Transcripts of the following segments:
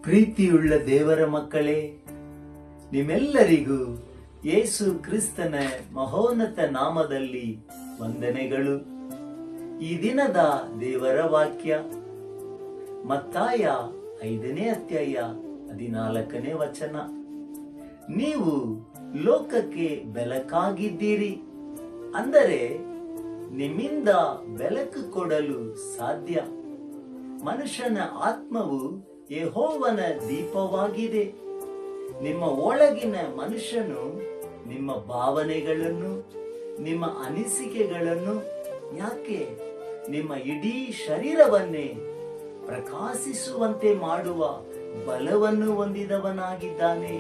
ಪ್ರೀತಿಯುಳ್ಳ ದೇವರ ಮಕ್ಕಳೇ, ನಿಮ್ಮೆಲ್ಲರಿಗೂ ಯೇಸು ಕ್ರಿಸ್ತನ ಮಹೋನ್ನತ ನಾಮದಲ್ಲಿ ವಂದನೆಗಳು. ಈ ದಿನದ ದೇವರ ವಾಕ್ಯ ಮತ್ತಾಯ 5ನೇ ಅಧ್ಯಾಯ 14ನೇ ವಚನ. ನೀವು ಲೋಕಕ್ಕೆ ಬೆಳಕಾಗಿದ್ದೀರಿ, ಅಂದರೆ ನಿಮ್ಮಿಂದ ಬೆಳಕು ಕೊಡಲು ಸಾಧ್ಯ. ಮನುಷ್ಯನ ಆತ್ಮವು ಯೆಹೋವನ ದೀಪವಾಗಿದೆ. ನಿಮ್ಮ ಒಳಗಿನ ಮನುಷ್ಯನು ನಿಮ್ಮ ಭಾವನೆಗಳನ್ನು, ನಿಮ್ಮ ಅನಿಸಿಕೆಗಳನ್ನು, ಯಾಕೆ ನಿಮ್ಮ ಇಡೀ ಶರೀರವನ್ನೇ ಪ್ರಕಾಶಿಸುವಂತೆ ಮಾಡುವ ಬಲವನ್ನು ಹೊಂದಿದವನಾಗಿದ್ದಾನೆ.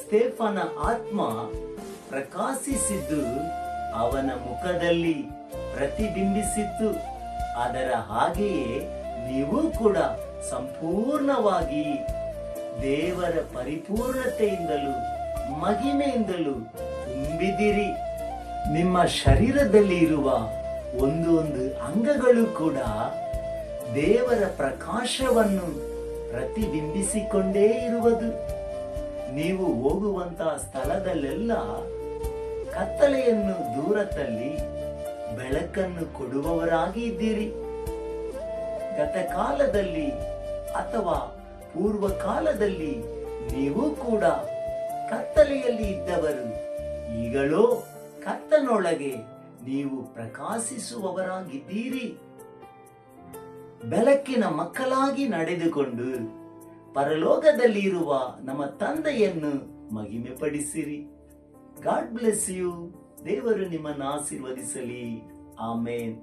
ಸ್ಟೇಫನ ಆತ್ಮ ಪ್ರಕಾಶಿಸಿದ್ದು ಅವನ ಮುಖದಲ್ಲಿ ಪ್ರತಿಬಿಂಬಿಸಿತ್ತು. ಅದರ ಹಾಗೆಯೇ ನೀವು ಕೂಡ ಸಂಪೂರ್ಣವಾಗಿ ದೇವರ ಪರಿಪೂರ್ಣತೆಯಿಂದಲೂ ಮಹಿಮೆಯಿಂದಲೂ ತುಂಬಿದಿರಿ. ನಿಮ್ಮ ಶರೀರದಲ್ಲಿ ಇರುವ ಒಂದೊಂದು ಅಂಗಗಳು ಕೂಡ ದೇವರ ಪ್ರಕಾಶವನ್ನು ಪ್ರತಿಬಿಂಬಿಸಿಕೊಂಡೇ ಇರುವುದು. ನೀವು ಹೋಗುವಂತಹ ಸ್ಥಳದಲ್ಲೆಲ್ಲ ಕತ್ತಲೆಯನ್ನು ದೂರ ತಳ್ಳಿ ಬೆಳಕನ್ನು ಕೊಡುವವರಾಗಿ ಇದ್ದೀರಿ. ಗತಕಾಲದಲ್ಲಿ ಅಥವಾ ಪೂರ್ವ ಕಾಲದಲ್ಲಿ ನೀವು ಕೂಡ ಕತ್ತಲೆಯಲ್ಲಿ ಇದ್ದವರು, ಈಗಲೂ ಕತ್ತನೊಳಗೆ ನೀವು ಪ್ರಕಾಶಿಸುವವರಾಗಿದ್ದೀರಿ. ಬೆಳಕಿನ ಮಕ್ಕಳಾಗಿ ನಡೆದುಕೊಂಡು ಪರಲೋಕದಲ್ಲಿ ಇರುವ ನಮ್ಮ ತಂದೆಯನ್ನು ಮಹಿಮೆ ಪಡಿಸಿರಿ. God bless you. ದೇವರು ನಿಮ್ಮನ್ನು ಆಶೀರ್ವದಿಸಲಿ. ಆಮೇನ್.